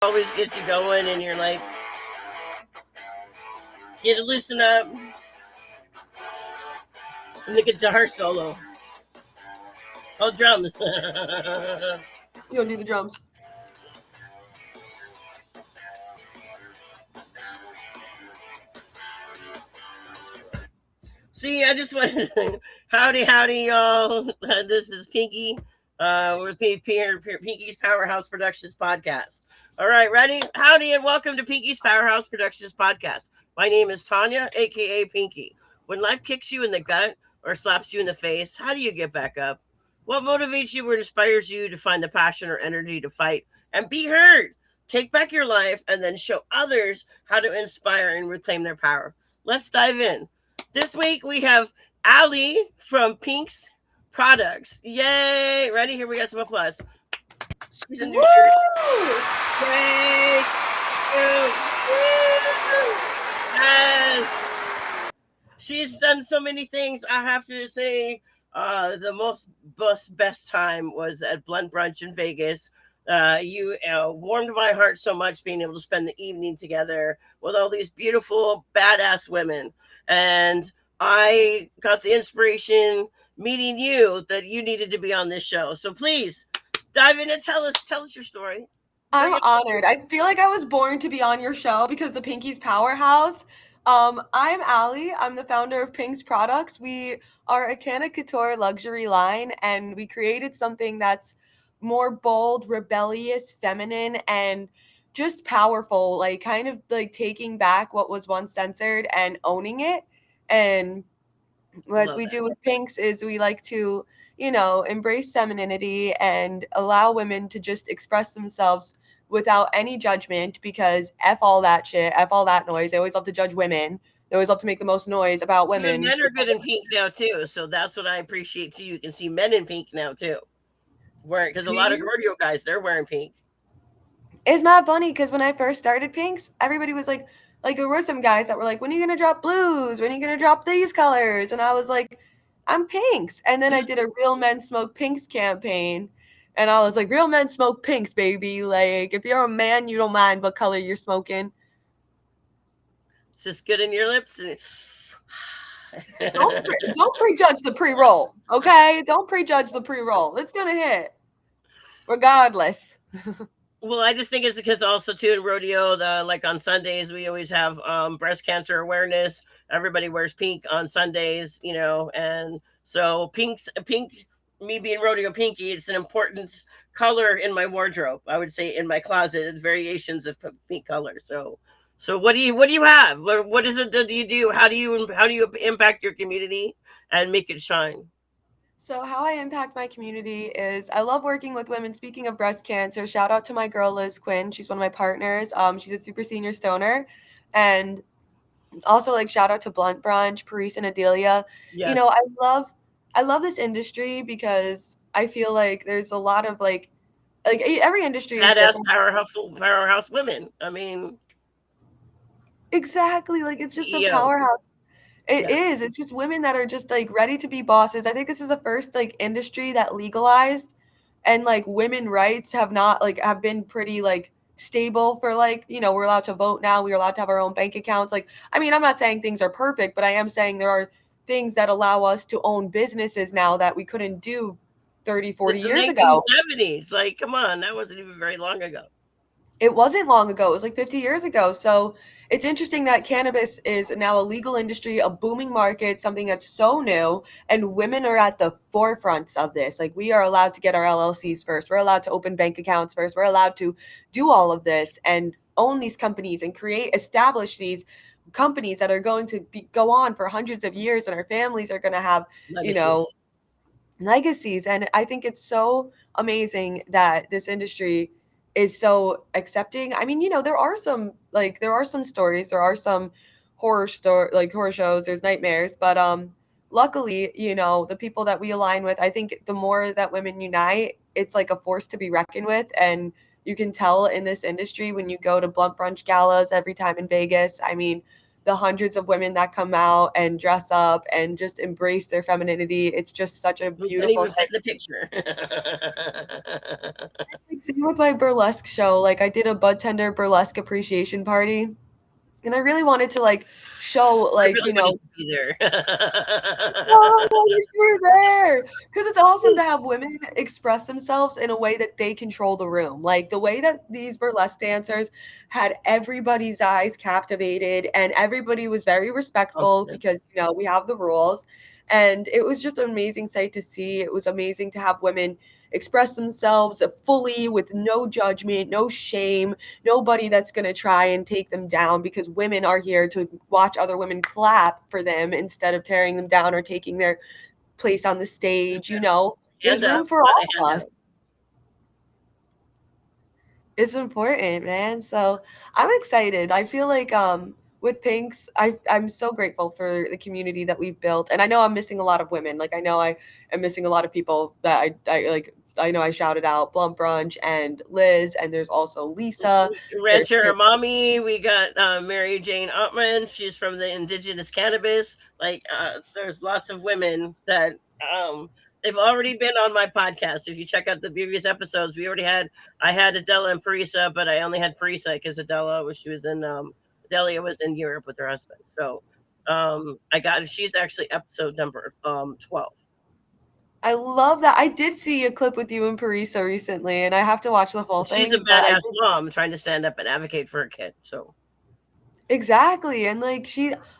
always gets you going, and you're like, get to loosen up. And the guitar solo. Oh, drums. You don't do the drums. See, I just wanted to, howdy, y'all. This is Pinky. We're Pinky's Powerhouse Productions podcast. All right, ready? Howdy, and welcome to Pinky's Powerhouse Productions podcast. My name is Tanya, aka Pinky. When life kicks you in the gut or slaps you in the face, how do you get back up? What motivates you or inspires you to find the passion or energy to fight and be heard? Take back your life and then show others how to inspire and reclaim their power. Let's dive in. This week we have Ali from Pink's Products. Yay! Ready? Here we got some applause. She's in New Jersey. Yay! Yes! She's done so many things. I have to say, the most best time was at Blunt Brunch in Vegas. You warmed my heart so much being able to spend the evening together with all these beautiful, badass women. And I got the inspiration meeting you that you needed to be on this show. So please dive in and tell us your story. I'm honored. I feel like I was born to be on your show because the Pinky's Powerhouse. I'm Ali. I'm the founder of Pink's Products. We are a Canna Couture luxury line, and we created something that's more bold, rebellious, feminine, and just powerful, like kind of like taking back what was once censored and owning it. And what we do with Pinks is we like to, embrace femininity and allow women to just express themselves without any judgment, because F all that shit, F all that noise. They always love to judge women. They always love to make the most noise about women. Men are good in pink now too, so that's what I appreciate too. You can see men in pink now too, because a lot of rodeo guys, they're wearing pink. It's not funny because when I first started Pinks, everybody was like there were some guys that were like, when are you gonna drop blues? When are you gonna drop these colors? And I was like, I'm Pinks. And then I did a Real Men Smoke Pinks campaign. And I was like, real men smoke pinks, baby. Like, if you're a man, you don't mind what color you're smoking. It's just good in your lips. Don't prejudge the pre-roll, okay? Don't prejudge the pre-roll. It's going to hit, regardless. Well, I just think it's because also too in rodeo, like on Sundays, we always have breast cancer awareness. Everybody wears pink on Sundays, and so pink, me being rodeo pinky, it's an important color in my wardrobe. I would say in my closet, variations of pink color. So what do you have? What is it that you do? How do you impact your community and make it shine? So how I impact my community is I love working with women. Speaking of breast cancer, shout out to my girl Liz Quinn. She's one of my partners. She's a super senior stoner, and also like shout out to Blunt Brunch, Paris and Adelia. Yes. I love this industry because I feel like there's a lot of like every industry is badass powerhouse women. I mean, exactly, like it's just a powerhouse. It is. It's just women that are just like ready to be bosses. I think this is the first like industry that legalized, and like women rights have been pretty like stable for like, we're allowed to vote now. We're allowed to have our own bank accounts. Like, I mean, I'm not saying things are perfect, but I am saying there are things that allow us to own businesses now that we couldn't do 30, 40 years ago. 1970s. Like, come on, that wasn't even very long ago. It wasn't long ago. It was like 50 years ago. So it's interesting that cannabis is now a legal industry, a booming market, something that's so new, and women are at the forefronts of this. Like, we are allowed to get our LLCs first. We're allowed to open bank accounts first. We're allowed to do all of this and own these companies and establish these companies that are going to go on for hundreds of years, and our families are going to have, legacies. And I think it's so amazing that this industry is so accepting. I mean, there are some stories, there are some horror shows, there's nightmares, but luckily, the people that we align with, I think the more that women unite, it's like a force to be reckoned with. And you can tell in this industry when you go to Blunt Brunch galas every time in Vegas. I mean, the hundreds of women that come out and dress up and just embrace their femininity. It's just such a We can't beautiful even fit sight. in the picture. Like, same with my burlesque show. Like, I did a bud tender burlesque appreciation party, and I really wanted to like show I like, really you know, wanted to be there. oh, I wish you were there. Because it's awesome to have women express themselves in a way that they control the room. Like the way that these burlesque dancers had everybody's eyes captivated and everybody was very respectful Confidence. because, you know, we have the rules. And it was just an amazing sight to see. It was amazing to have women express themselves fully with no judgment, no shame, nobody that's going to try and take them down, because women are here to watch other women clap for them instead of tearing them down or taking their place on the stage. You know, there's Hand room up, for not all a of us. handout. It's important, man. So I'm excited. I feel like with Pinks, I'm so grateful for the community that we've built. And I know I'm missing a lot of women. Like I know I am missing a lot of people that I like. I know I shouted out Blunt Brunch and Liz, and there's also Lisa. There's Rancher Mommy, we got Mary Jane Ottman. She's from the Indigenous Cannabis. Like, there's lots of women that they've already been on my podcast. If you check out the previous episodes, I had Adela and Parisa, but I only had Parisa because she was in Adelia was in Europe with her husband. So she's actually episode number 12. I love that. I did see a clip with you and Parisa recently, and I have to watch the whole She's thing. a But I badass did. mom trying to stand up and advocate for a kid. So Exactly. And like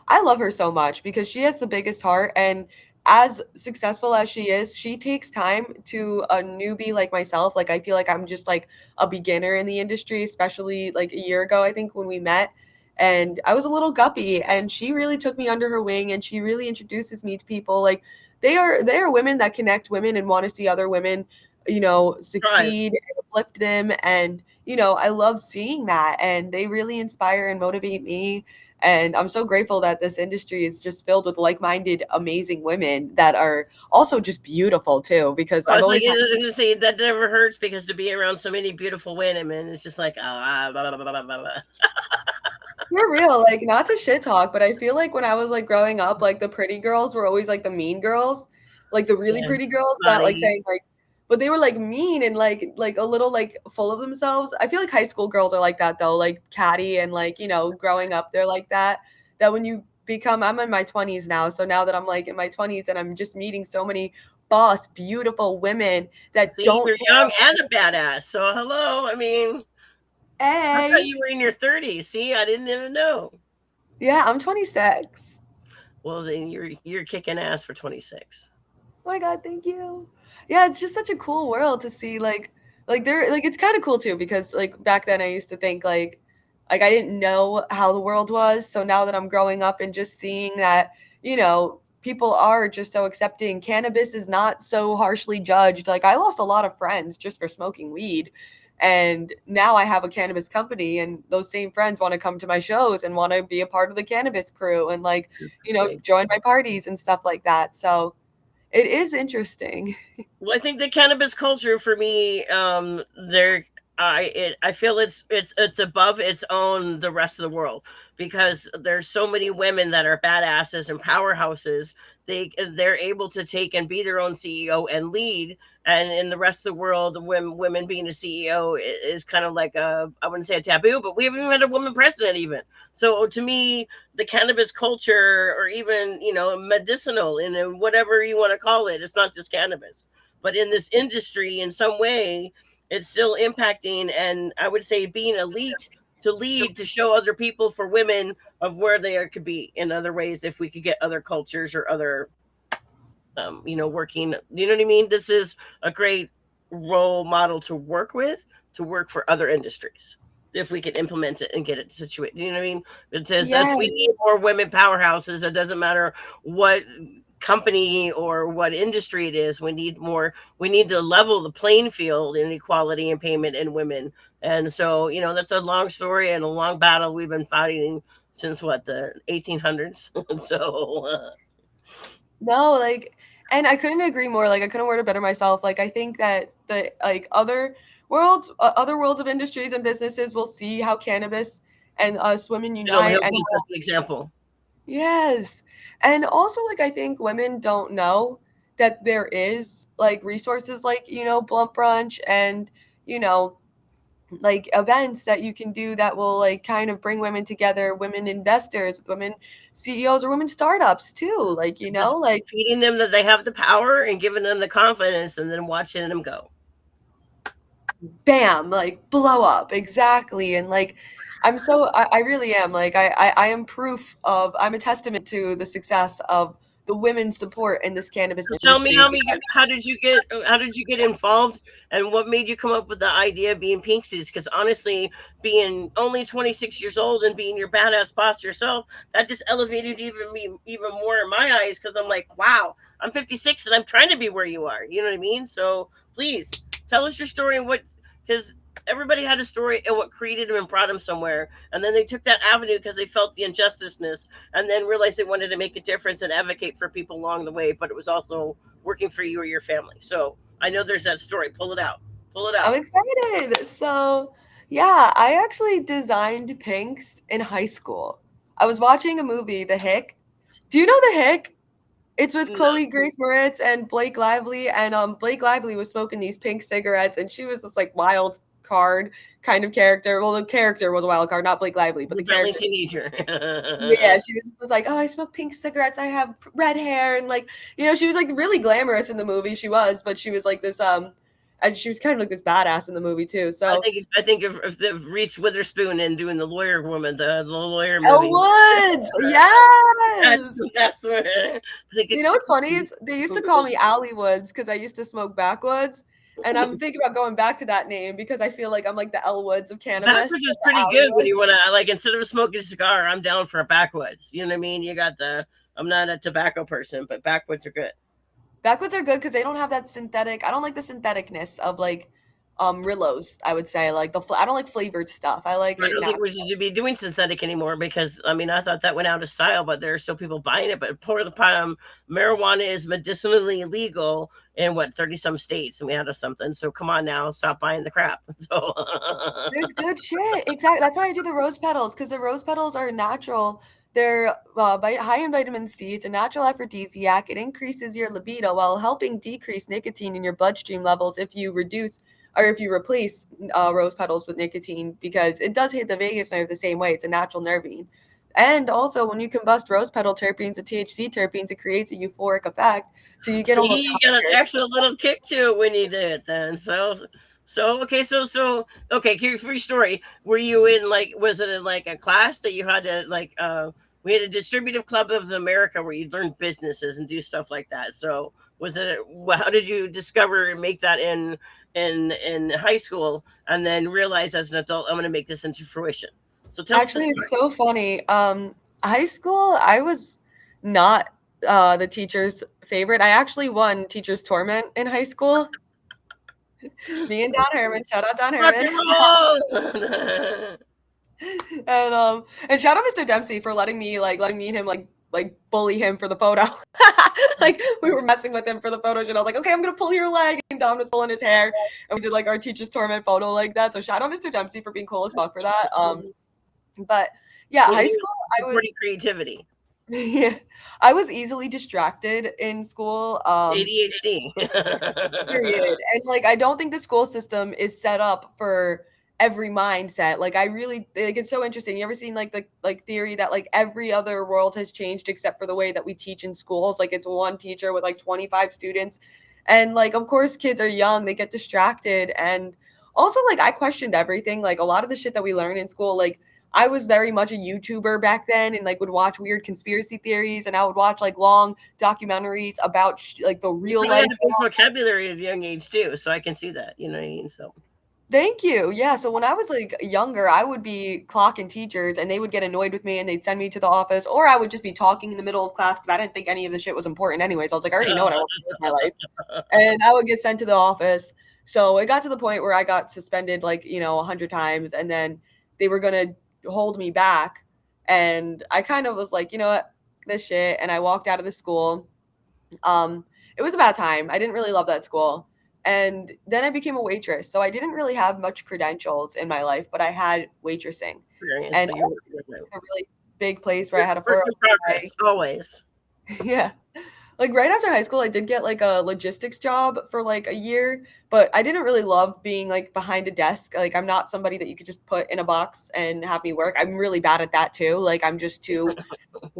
I love her so much because she has the biggest heart, and as successful as she is, she takes time to a newbie like myself. Like I feel like I'm just like a beginner in the industry, especially like a year ago I think when we met, and I was a little guppy, and she really took me under her wing and she really introduces me to people. Like they are women that connect women and want to see other women, you know, thrive. succeed and uplift them. And you know, I love seeing that, and they really inspire and motivate me. And I'm so grateful that this industry is just filled with like-minded, amazing women that are also just beautiful too. Because I I've was like, always had, to say that never hurts because to be around so many beautiful women, it's just like, blah, blah, blah, blah, blah. for real, like not to shit talk, but I feel like when I was like growing up, like the pretty girls were always like the mean girls, like the really Yeah, pretty girls, not like body. saying like, but they were like mean and like a little like full of themselves. I feel like high school girls are like that though, like catty and like, you know, growing up they're like that. That when you become, I'm in my 20s now, so now that I'm like in my 20s and I'm just meeting so many boss, beautiful women that See, don't you're care. young and a badass. So hello. I mean, I thought Hey, you were in your 30s. See, I didn't even know. yeah, I'm 26. Well, then you're kicking ass for 26. Oh my god, thank you. Yeah, it's just such a cool world to see like they're like it's kind of cool too because like back then I used to think like I didn't know how the world was. So now that I'm growing up and just seeing that, you know, people are just so accepting. Cannabis is not so harshly judged. Like I lost a lot of friends just for smoking weed. And now I have a cannabis company and those same friends want to come to my shows and want to be a part of the cannabis crew and like, It's you know, big. join my parties and stuff like that. So it is interesting. Well, I think the cannabis culture for me, there, I feel it's above its own the rest of the world because there's so many women that are badasses and powerhouses. They're able to take and be their own CEO and lead. And in the rest of the world, when women being a CEO is kind of like I wouldn't say a taboo, but we haven't even had a woman president even. So to me, the cannabis culture, or even medicinal and whatever you want to call it, it's not just cannabis but in this industry in some way it's still impacting, and I would say being elite to lead to show other people for women of where they are could be in other ways if we could get other cultures or other working, you know what I mean. This is a great role model to work with, to work for other industries if we can implement it and get it situated, you know what I mean. It says that's we Yes. need more women powerhouses. It doesn't matter what company or what industry it is. We need to level the playing field in equality and payment in women. And so that's a long story and a long battle we've been fighting since what, the 1800s. So No, like, and I couldn't agree more. Like, I couldn't word it better myself. Like, I think that the like other worlds of industries and businesses will see how cannabis and us women He'll unite. he'll And lead with an example. yes. And also, like, I think women don't know that there is like resources like, Blunt Brunch and, you know, like events that you can do that will like kind of bring women together, women investors, women CEOs or women startups too. Like, Just like feeding them that they have the power and giving them the confidence, and then watching them go. bam, like blow up. Exactly. And like I really am like I am proof of I'm a testament to the success of the women's support in this cannabis So tell me, industry because how did you get involved, and what made you come up with the idea of being Pinksies? Because honestly, being only 26 years old and being your badass boss yourself, that just elevated even more in my eyes. Because I'm like, wow, I'm 56 and I'm trying to be where you are. You know what I mean? So please tell us your story and what, because everybody had a story and what created them and brought them somewhere, and then they took that avenue because they felt the injusticeness, and then realized they wanted to make a difference and advocate for people along the way, but it was also working for you or your family. So I know there's that story. Pull it out. Pull it I'm out. excited. So, yeah, I actually designed pinks in high school. I was watching a movie, The Hick. Do you know The Hick? It's with No, Chloe Grace Moritz and Blake Lively, and Blake Lively was smoking these pink cigarettes, and she was this like wild card kind of character. Well, the character was a wild card, not Blake Lively, but the rebelling character. teenager. Yeah, she was like, "Oh, I smoke pink cigarettes. I have red hair," and like, she was like really glamorous in the movie. She was, but she was like this and she was kind of like this badass in the movie too. So I think if they Reese Witherspoon and doing the lawyer woman, the lawyer Elle movie, Woods, that's yes. that's where I think You it's know what's funny? It's they used to call me Allie Woods because I used to smoke backwoods, and I'm thinking about going back to that name because I feel like I'm like the Elle Woods of cannabis, backwoods is the pretty Allie good when Woods. you want to, like, instead of smoking a cigar, I'm down for a backwoods. You know what I mean? You got the, I'm not a tobacco person, but backwoods are good. Backwoods are good because they don't have that synthetic. I don't like the syntheticness of like Rillos. I would say like I don't like flavored stuff. I like I it don't think natural. we should be doing synthetic anymore because I mean I thought that went out of style, but there are still people buying it. But for the marijuana is medicinally illegal in what 30 some states, and we had something. So come on now, stop buying the crap. So There's good shit. Exactly. That's why I do the rose petals because the rose petals are natural. They're high in vitamin C. It's a natural aphrodisiac. It increases your libido while helping decrease nicotine in your bloodstream levels if you reduce or if you replace rose petals with nicotine because it does hit the vagus nerve the same way. It's a natural nervine. And also, when you combust rose petal terpenes with THC terpenes, it creates a euphoric effect. So you get see, almost you got an higher. extra little kick to it when you did it. Then okay, okay. Here's your story. Were you in like, was it in like a class that you had to like? We had a distributive club of America where you learn businesses and do stuff like that. So was it? How did you discover and make that in high school, and then realize as an adult I'm going to make this into fruition? So tell us the Actually, it's story. so funny. High school, I was not the teacher's favorite. I actually won teacher's torment in high school. Me and Don Herman, shout out Don Rock Herman. and roll. And shout out Mr. Dempsey for letting me and him like bully him for the photo. Like we were messing with him for the photo and I was like, okay, I'm gonna pull your leg, and Don was pulling his hair and we did like our teacher's torment photo like that. So shout out Mr. Dempsey for being cool as fuck for that. But yeah, He high was school I supporting was creativity. yeah, I was easily distracted in school. ADHD. Period. And like I don't think the school system is set up for every mindset. Like I really like it's so interesting. You ever seen like the like theory that like every other world has changed except for the way that we teach in schools? Like it's one teacher with like 25 students. And like of course kids are young, they get distracted and also like I questioned everything. Like a lot of the shit that we learn in school, like I was very much a YouTuber back then and like would watch weird conspiracy theories and I would watch like long documentaries about like the You real probably life. had a big vocabulary at a young age too, so I can see that. You know what I mean? So Thank you. Yeah, so when I was like younger, I would be clocking teachers and they would get annoyed with me and they'd send me to the office or I would just be talking in the middle of class because I didn't think any of the shit was important anyways. I was like, I already know what I want to do with my life. And I would get sent to the office. So it got to the point where I got suspended like, 100 times and then they were going to hold me back. And I kind of was like, you know what, this shit. And I walked out of the school. It was a bad time. I didn't really love that school. And then I became a waitress. So I didn't really have much credentials in my life, but I had waitressing. Experience, And but I you was work with it. in a really big place where I Work had a in progress, 401k. always. Yeah. Like right after high school, I did get like a logistics job for like a year, but I didn't really love being like behind a desk. Like I'm not somebody that you could just put in a box and have me work. I'm really bad at that too. Like I'm just too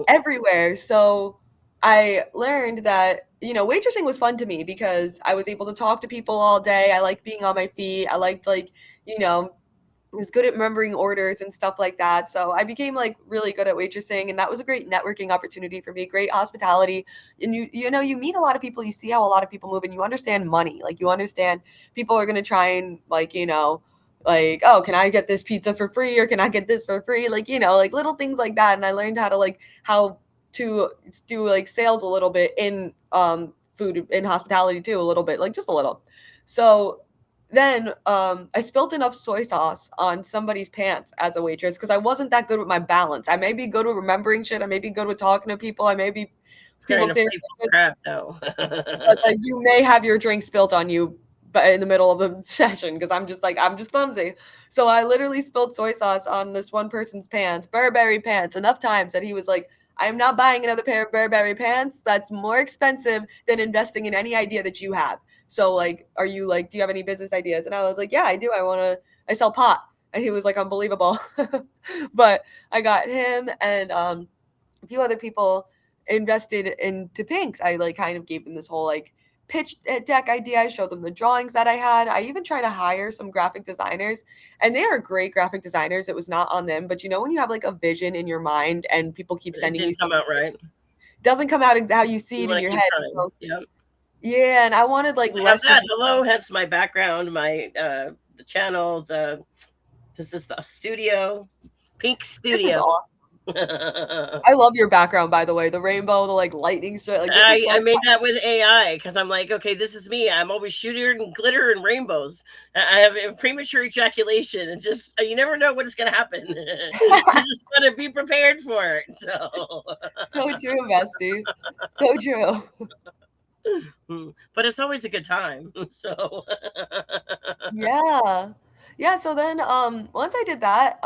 everywhere. So I learned that, waitressing was fun to me because I was able to talk to people all day. I liked being on my feet. I liked you know, was good at remembering orders and stuff like that. So I became like really good at waitressing, and that was a great networking opportunity for me, great hospitality. And you meet a lot of people, you see how a lot of people move, and you understand money. Like you understand people are gonna try and like, oh, can I get this pizza for free or can I get this for free? Like, like little things like that. And I learned how to do like sales a little bit in food in hospitality too, a little bit, like just a little. So then I spilled enough soy sauce on somebody's pants as a waitress because I wasn't that good with my balance. I may be good with remembering shit. I may be good with talking to people. I may be people Trying to say, play crap, no. but like you may have your drink spilt on you, but in the middle of the session because I'm just clumsy. So I literally spilled soy sauce on this one person's pants, Burberry pants, enough times that he was like, I am not buying another pair of Burberry pants. That's more expensive than investing in any idea that you have. So like, are you like, do you have any business ideas? And I was like, yeah, I do. I sell pot. And he was like, unbelievable. But I got him and a few other people invested into Pinks. I like kind of gave them this whole like pitch deck idea. I showed them the drawings that I had. I even tried to hire some graphic designers, and they are great graphic designers. It was not on them, but when you have like a vision in your mind and people keep It sending you didn't come something, out right. it doesn't come out how you see You it in want to your keep head. trying. So, Yeah. yeah, and I wanted like I have less that. visual. Hello, hence my background, my the channel, this is the studio, Pink This is Studio. awesome. I love your background, by the way. The rainbow, the like lightning shit. Like this is I so made that with AI because I'm like, okay, this is me. I'm always shooting and glitter and rainbows. I have a premature ejaculation, and just you never know what is going to happen. You just got to be prepared for it. So, so true, bestie. So true. but it's always a good time. So, Yeah. Yeah, so then once I did that,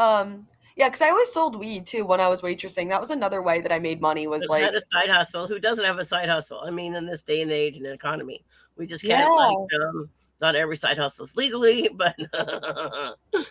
yeah, because I always sold weed too when I was waitressing. That was another way that I made money was just had like, a side hustle. Who doesn't have a side hustle? I mean, in this day and age and economy, we just can't like. yeah. Not every side hustles legally, but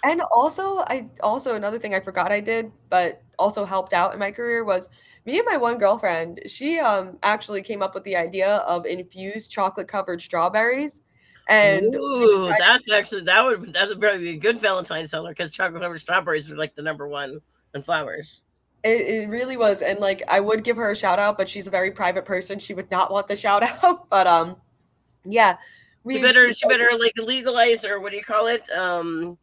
And also another thing I forgot I did, but also helped out in my career was me and my one girlfriend, she actually came up with the idea of infused chocolate covered strawberries. And we ooh, decided that would probably be a good Valentine seller because chocolate covered strawberries are like the number one in flowers. it really was. And like I would give her a shout out, but she's a very private person. She would not want the shout out. But yeah, She we better she better like legalize or what do you call it? Um,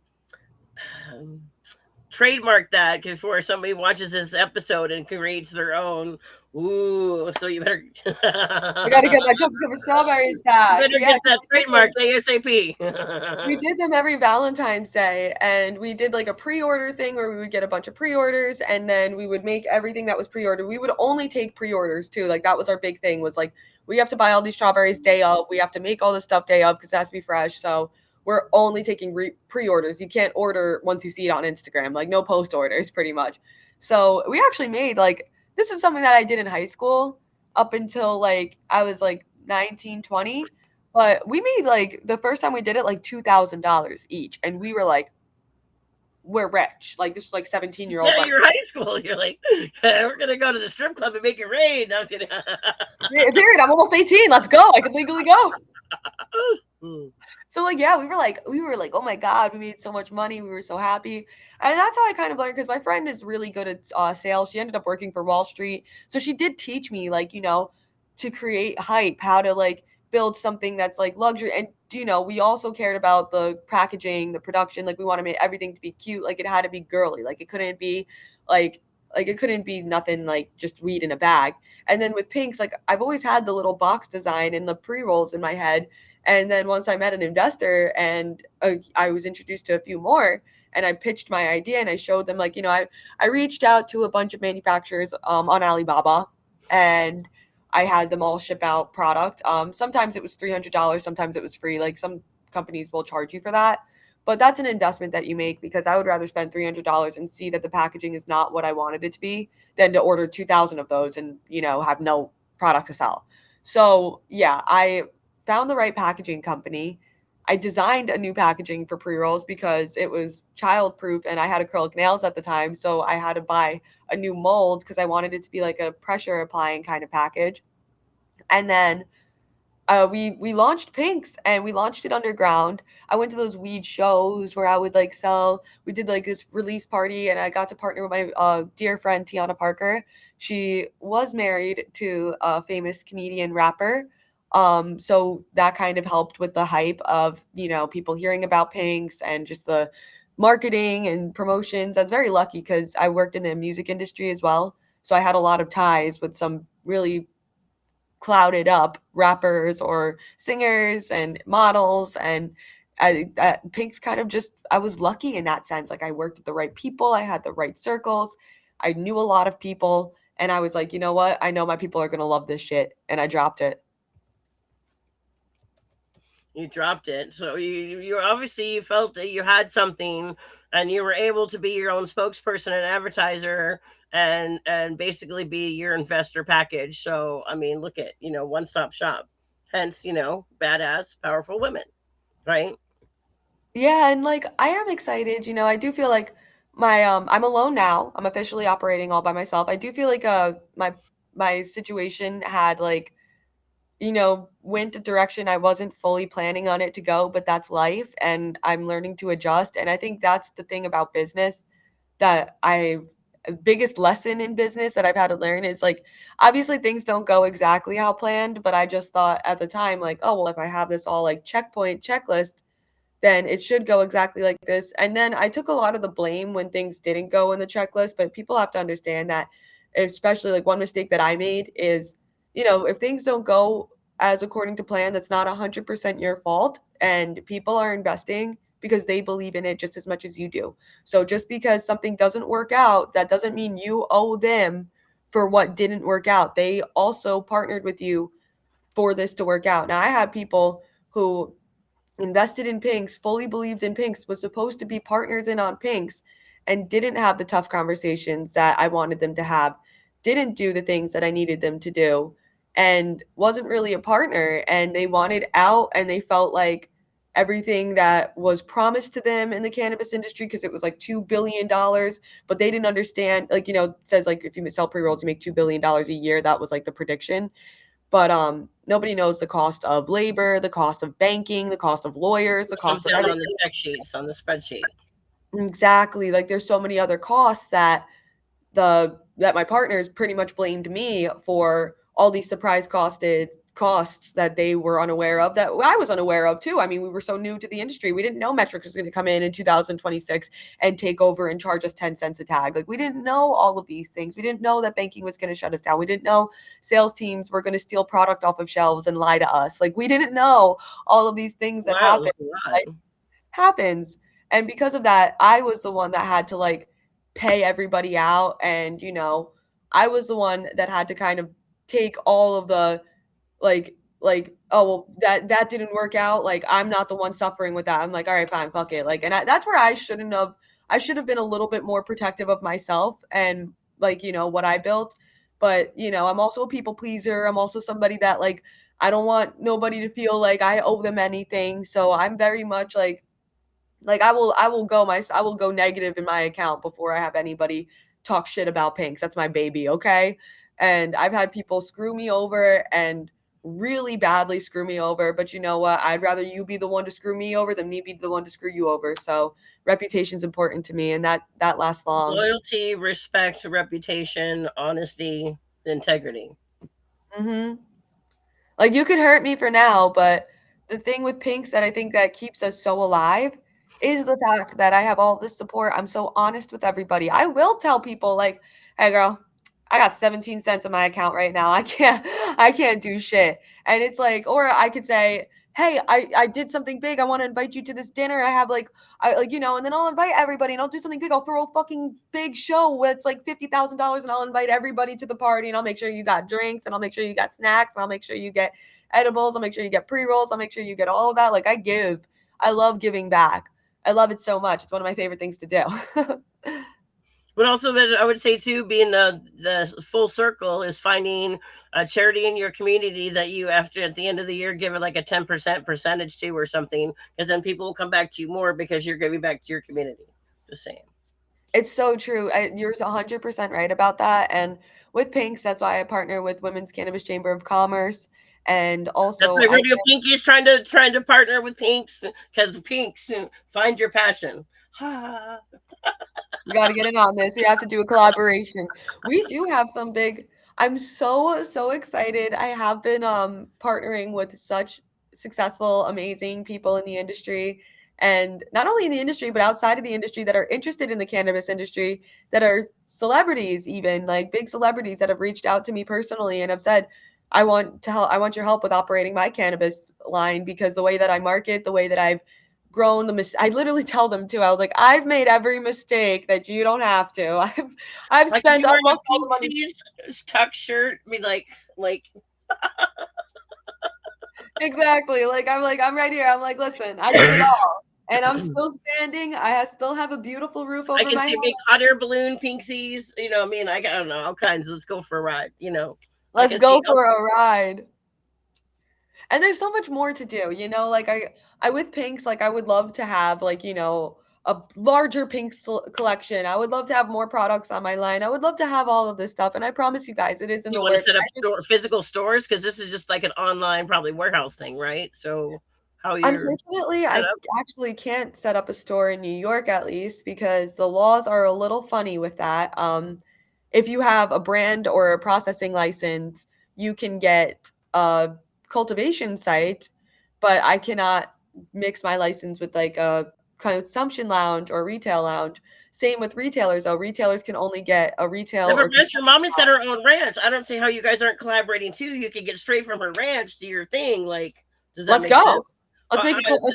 Trademark that before somebody watches this episode and creates their own. Ooh, so you better you I gotta get my chocolate covered strawberries back. better Yeah, get 'cause that trademark ASAP. we did them every Valentine's Day, and we did like a pre-order thing where we would get a bunch of pre-orders, and then we would make everything that was pre-ordered. We would only take pre-orders too. Like that was our big thing. Was like we have to buy all these strawberries day of. We have to make all this stuff day of because it has to be fresh. So we're only taking pre-orders. You can't order once you see it on Instagram. Like no post orders, pretty much. So we actually made like this is something that I did in high school up until like I was like 19, 20. But we made like the first time we did it like $2,000 each, and we were like, we're rich. Like this was like 17-year-olds. Yeah, Like, you're high school. You're like, we're gonna go to the strip club and make it rain. I was kidding. period. I'm almost 18. Let's go. I could legally go. So like yeah, we were like, oh my god, we made so much money. We were so happy, and that's how I kind of learned because my friend is really good at sales. She ended up working for Wall Street, so she did teach me like to create hype, how to like build something that's like luxury, and we also cared about the packaging, the production. Like we want to make everything to be cute. Like it had to be girly. Like it couldn't be like it couldn't be nothing like just weed in a bag. And then with Pinks, like I've always had the little box design and the pre rolls in my head. And then once I met an investor and I was introduced to a few more and I pitched my idea and I showed them like, I reached out to a bunch of manufacturers on Alibaba and I had them all ship out product. Sometimes it was $300, sometimes it was free. Like some companies will charge you for that. But that's an investment that you make because I would rather spend $300 and see that the packaging is not what I wanted it to be than to order 2,000 of those and, have no product to sell. So, yeah, I found the right packaging company. I designed a new packaging for pre-rolls because it was child proof and I had acrylic nails at the time. So I had to buy a new mold because I wanted it to be like a pressure applying kind of package. And then we launched Pinks and we launched it underground. I went to those weed shows where I would like sell. We did like this release party, and I got to partner with my dear friend Tiana Parker. She was married to a famous comedian rapper. So that kind of helped with the hype of people hearing about Pinks and just the marketing and promotions. I was very lucky because I worked in the music industry as well, so I had a lot of ties with some really clouded up rappers or singers and models. And Pink's kind of just, I was lucky in that sense. Like I worked with the right people, I had the right circles, I knew a lot of people, and I was like, you know what, I know my people are going to love this shit, and I dropped it. You dropped it. So you obviously you felt that you had something, and you were able to be your own spokesperson and advertiser, and basically be your investor package. So I mean, look at one stop shop. Hence, badass, powerful women, right? Yeah, and like I am excited, I do feel like my I'm alone now. I'm officially operating all by myself. I do feel like my situation had like went the direction I wasn't fully planning on it to go, but that's life and I'm learning to adjust. And I think that's the thing about business that biggest lesson in business that I've had to learn is like obviously things don't go exactly how planned, but I just thought at the time like, oh well, if I have this all like checkpoint checklist, then it should go exactly like this. And then I took a lot of the blame when things didn't go in the checklist, but people have to understand that, especially like one mistake that I made is, if things don't go as according to plan, that's not 100% your fault. And people are investing because they believe in it just as much as you do. So just because something doesn't work out, that doesn't mean you owe them for what didn't work out. They also partnered with you for this to work out. Now, I had people who invested in Pinks, fully believed in Pinks, was supposed to be partners in on Pinks, and didn't have the tough conversations that I wanted them to have, didn't do the things that I needed them to do, and wasn't really a partner. And they wanted out, and they felt like everything that was promised to them in the cannabis industry, because it was like $2 billion, but they didn't understand, like, it says like if you sell pre-rolls, you make $2 billion a year. That was like the prediction. But nobody knows the cost of labor, the cost of banking, the cost of lawyers, the It comes cost of down on everything. the check sheets on the spreadsheet. Exactly. Like there's so many other costs that my partners pretty much blamed me for all these surprise costs that they were unaware of, that I was unaware of too. I mean, we were so new to the industry. We didn't know Metrics was going to come in 2026 and take over and charge us 10 cents a tag. Like we didn't know all of these things. We didn't know that banking was going to shut us down. We didn't know sales teams were going to steal product off of shelves and lie to us. Like we didn't know all of these things that Wow, happen. that's a lot. Like, happens. And because of that, I was the one that had to like pay everybody out. And, I was the one that had to kind of take all of the oh well, that didn't work out. Like I'm not the one suffering with that. I'm like, all right, fine, fuck it. Like, and that's where I should have been a little bit more protective of myself and like, what I built. But, I'm also a people pleaser. I'm also somebody that like, I don't want nobody to feel like I owe them anything. So I'm very much like I will go negative in my account before I have anybody talk shit about Pinks. That's my baby, okay? And I've had people screw me over and really badly screw me over, but you know what? I'd rather you be the one to screw me over than me be the one to screw you over. So reputation's important to me, and that lasts long. Loyalty, respect, reputation, honesty, integrity. Mhm. Like you could hurt me for now, but the thing with Pinks that I think that keeps us so alive is the fact that I have all this support. I'm so honest with everybody. I will tell people like, "Hey girl, I got 17 cents in my account right now. I can't do shit." And it's like, or I could say, hey, I did something big. I want to invite you to this dinner. I have like, I like, and then I'll invite everybody and I'll do something big. I'll throw a fucking big show that's like $50,000 and I'll invite everybody to the party and I'll make sure you got drinks and I'll make sure you got snacks and I'll make sure you get edibles. I'll make sure you get pre-rolls. I'll make sure you get all of that. Like, I love giving back. I love it so much. It's one of my favorite things to do. But also, I would say too, being the full circle is finding a charity in your community that you, after at the end of the year, give it like a 10% percentage to or something, because then people will come back to you more because you're giving back to your community. Just saying. It's so true. You're 100% right about that. And with Pinks, that's why I partner with Women's Cannabis Chamber of Commerce. And That's also, why Radio Pinky is trying to partner with Pinks, because Pinks find your passion. you got to get in on this. We have to do a collaboration. We do have some big. I'm so excited. I have been partnering with such successful, amazing people in the industry, and not only in the industry but outside of the industry that are interested in the cannabis industry, that are celebrities, even like big celebrities that have reached out to me personally and have said, I want to help. I want your help with operating my cannabis line because the way that I market, the way that I've grown I literally tell them too. I was like, I've made every mistake that you don't have to. I've Like if spent you wearing a almost all the money. Pinksies tuck shirt, I mean, like Exactly. I'm right here. I'm like, listen, I did it all. And I'm still standing. Still have a beautiful roof I over can my see head. a big hot air balloon Pinksies. I mean, I don't know, all kinds. Let's go for a ride. I Let's can see. go for a ride. And there's so much more to do, like I with Pinks, like I would love to have like, a larger Pinks collection. I would love to have more products on my line. I would love to have all of this stuff. And I promise you guys, it is in You the want to works. set up physical stores, because this is just like an online, probably warehouse thing, right? So how you're Unfortunately, set I up? actually can't set up a store in New York at least because the laws are a little funny with that. If you have a brand or a processing license, you can get a cultivation site, but I cannot mix my license with like a consumption lounge or retail lounge. Same with retailers, though. Retailers can only get a retail Never or ranch. Your consumption mommy's got her own ranch. I don't see how you guys aren't collaborating too. You could get straight from her ranch to your thing. Like, does that Let's make go. sense? Let's make it cool.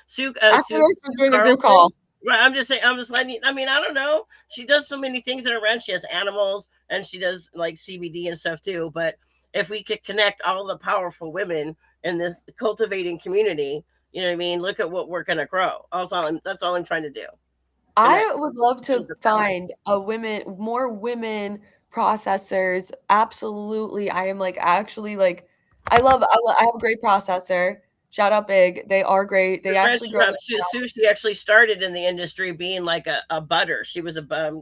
Sue, After Sue this, we're doing a group Carlson. call. Right, I'm just saying. I'm just letting you. I mean, I don't know. She does so many things in her ranch. She has animals, and she does like CBD and stuff too. But if we could connect all the powerful women in this cultivating community, you know what I mean? Look at what we're gonna grow. That's all I'm trying to do. Connect. I would love to find more women processors. Absolutely. I am like actually like I have a great processor. Shout out Big. They are great. They actually grow their Sue, she actually started in the industry being like a butter. She was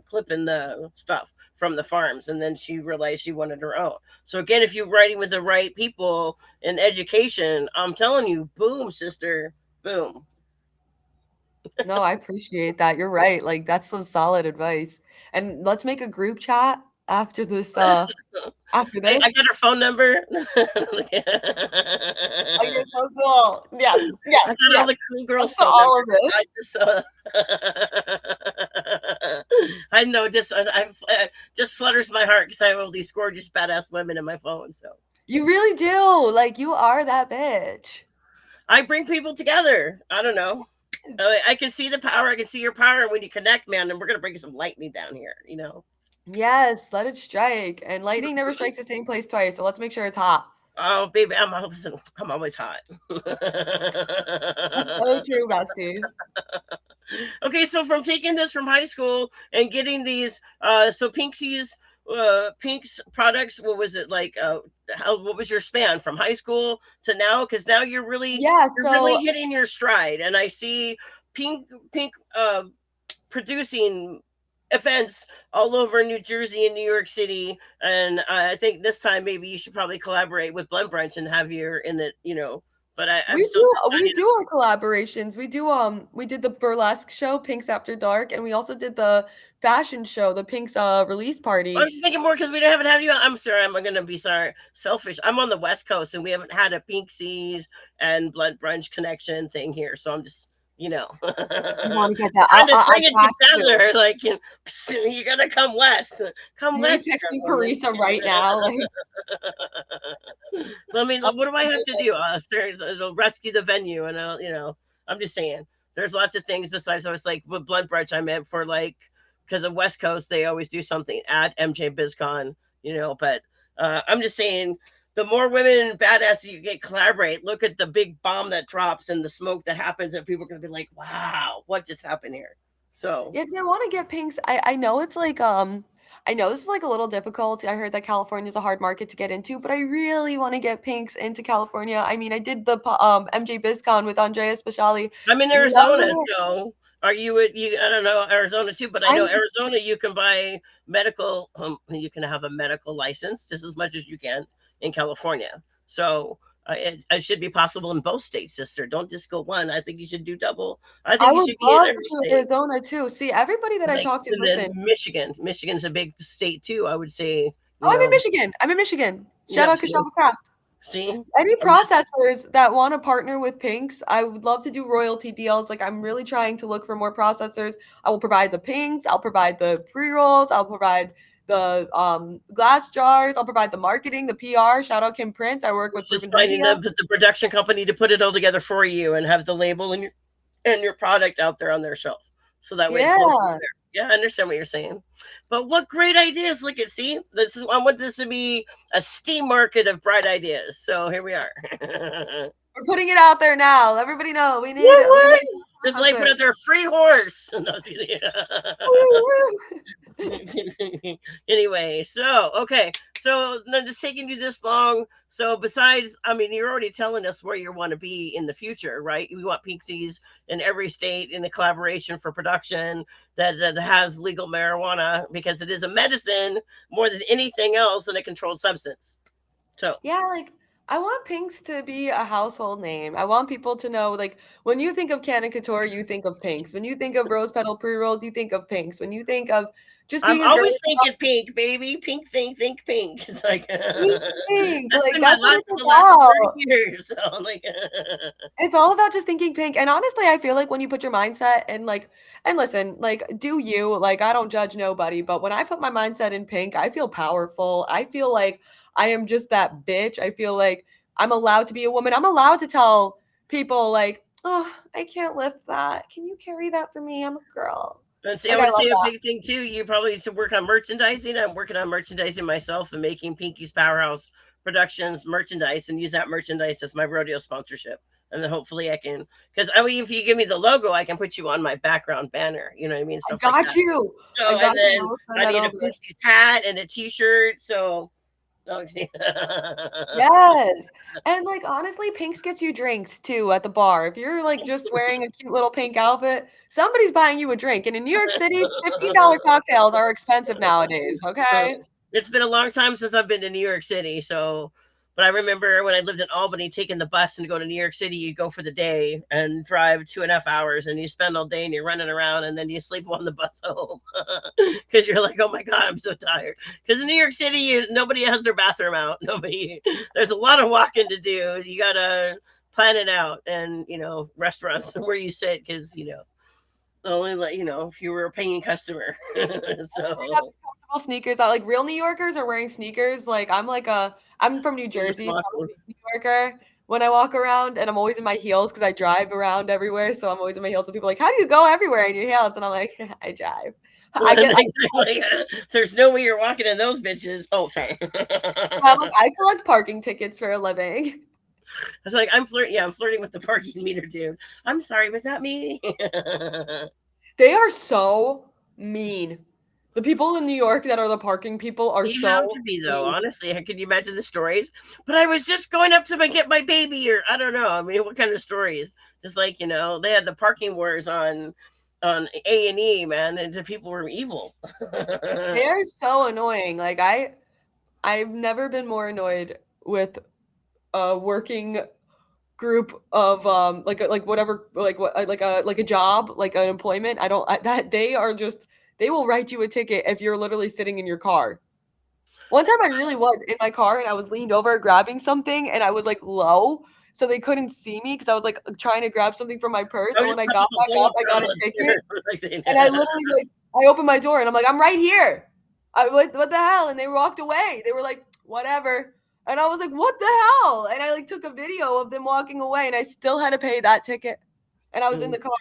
clipping the stuff from the farms, and then she realized she wanted her own. So again, if you're writing with the right people in education, I'm telling you, boom, sister, boom. No, I appreciate that. You're right. Like that's some solid advice. And let's make a group chat after this after I this. got her phone number. Oh, you're so cool. Yes, I yes, got all yes. the cool girls' Let's do phone all of numbers. I this. just, I know, just flutters my heart because I have all these gorgeous, badass women in my phone. So You really do. Like you are that bitch. I bring people together. I don't know. I can see the power. I can see your power. And when you connect, man, then we're gonna bring some lightning down here. Yes, let it strike. And lightning never strikes the same place twice, so let's make sure it's hot. Oh, baby, I'm always hot. That's so true, bestie. Okay, so from taking this from high school and getting these, so Pink's products, what was it like? What was your span from high school to now? Because now Yeah, you're really so hitting your stride, and I see Pink producing events all over New Jersey and New York City, and I think this time maybe you should probably collaborate with Blunt Brunch and have you in it. But I'm still we deciding. do our collaborations. We did the burlesque show, Pinks After Dark, and we also did the fashion show, the Pinks release I'm party. just thinking more because we haven't had you on. I'm sorry. I'm going to be selfish. I'm on the West Coast and we haven't had a Pinksies and Blunt Brunch connection thing here. So I'm just, you know, You want to get that? trying to I bring it got you. together. Like, you gotta come west. Come Are you west, texting woman. Carissa right now? Like, I mean, oh what do I my have to do? goodness. It'll rescue the venue, and I'm just saying. There's lots of things besides. I was like with Blunt Brunch. I meant for like because of West Coast, they always do something at MJ BizCon, But I'm just saying, the more women and badasses you get collaborate, look at the big bomb that drops and the smoke that happens, and people are gonna be like, "Wow, what just happened here?" So Yeah, 'cause I wanna get pinks. I know it's like, I know this is, like, a little difficult. I heard that California is a hard market to get into, but I really wanna get pinks into California. I mean, I did the MJ BizCon with Andrea Speciali. I'm in Loved Arizona, it. so are you at you? I don't know Arizona too, but I know I'm Arizona. You can buy medical. You can have a medical license just as much as you can in California. So it should be possible in both states, sister. Don't just go one. I think you should do double. I I think you would should be in love to every do state. Arizona too. See, everybody that I Like, talk to, and then listen. Michigan. Michigan's a big state too. I would say. Oh, I'm in Michigan. I'm in Michigan. Shout Yep. out See, Kashava Craft. see. Any I'm just processors that want to partner with Pinks, I would love to do royalty deals. Like, I'm really trying to look for more processors. I will provide the pinks, I'll provide the pre-rolls, I'll provide the glass jars, I'll provide the marketing, the PR. Shout out Kim Prince. I work with it's just Proven finding Media. the production company to put it all together for you and have the label and your product out there on their shelf. So that way it's local Yeah. there. Yeah, I understand what you're saying. But what great ideas. Look at see, I want this to be a steam market of bright ideas. So here we are. We're putting it out there now. Everybody know we need What? Just like processors. put out their free horse. Woo, woo. Anyway, so okay, so then just taking you this long. So besides, I mean, you're already telling us where you want to be in the future, right? We want Pinksies in every state in the collaboration for production that has legal marijuana because it is a medicine more than anything else and a controlled substance. So Yeah, like I want Pinks to be a household name. I want people to know, like, when you think of Canna Couture, you think of Pinks. When you think of rose petal pre-rolls, you think of Pinks. When you think of just I'm being a girl, always thinking pink, baby. Pink thing, think pink. It's like pink, pink. that's Like been my that's what life it's for the last 30 about. years. So I'm like It's all about just thinking pink. And honestly, I feel like when you put your mindset and like, and listen, like, do you, like, I don't judge nobody, but when I put my mindset in pink, I feel powerful. I feel like I am just that bitch. I feel like I'm allowed to be a woman. I'm allowed to tell people, like, oh, I can't lift that. Can you carry that for me? I'm a girl. and see, I Like, I would love say a that. big thing too. You probably need to work on merchandising. I'm working on merchandising myself and making Pinky's Powerhouse Productions merchandise and use that merchandise as my rodeo sponsorship. And then hopefully I can, because I mean, if you give me the logo, I can put you on my background banner. You know what I mean? I Stuff like got that. you. I So, got and you. I then will send I that need a over. Pinkie's hat and a T-shirt. So, okay. Yes. And, like, honestly, pinks gets you drinks too at the bar. If you're, like, just wearing a cute little pink outfit, somebody's buying you a drink. And in New York City, $15 cocktails are expensive nowadays, okay? It's been a long time since I've been to New York City. So, but I remember when I lived in Albany, taking the bus and go to New York City, you go for the day and drive 2.5 hours and you spend all day and you're running around and then you sleep on the bus home because you're like, oh my God, I'm so tired. Because in New York City, nobody has their bathroom out. Nobody, there's a lot of walking to do. You got to plan it out and, restaurants where you sit because, only let if you were a paying customer. Everybody got So comfortable sneakers on. Like, real New Yorkers are wearing sneakers. Like, I'm from New Jersey, so I'm a big New Yorker when I walk around, and I'm always in my heels because I drive around everywhere, so I'm always in my heels. So people are like, "How do you go everywhere in your heels?" And I'm like, "I drive." I exactly. There's no way you're walking in those bitches. Oh, sorry. I'm like, I collect parking tickets for a living. It's like I'm flirting. Yeah, I'm flirting with the parking meter, dude. I'm sorry, was that me? They are so mean. The people in New York that are the parking people are You have so to be though. mean. Honestly, can you imagine the stories? But I was just going up to get my baby, or I don't know. I mean, what kind of stories? Just like they had the parking wars on A&E, man, and the people were evil. They are so annoying. Like, I've never been more annoyed with a working group of like whatever, like what, like a job, like an employment. That they are just, they will write you a ticket if you're literally sitting in your car. One time I really was in my car and I was leaned over grabbing something and I was like low, so they couldn't see me because I was like trying to grab something from my purse. I And was when I just got about back to pull up, up I got a ticket, like they and I literally like I opened my door and I'm like, I'm right here. What the hell? And they walked away. They were like, whatever. And I was like, what the hell? And I like took a video of them walking away, and I still had to pay that ticket. And I was in the car.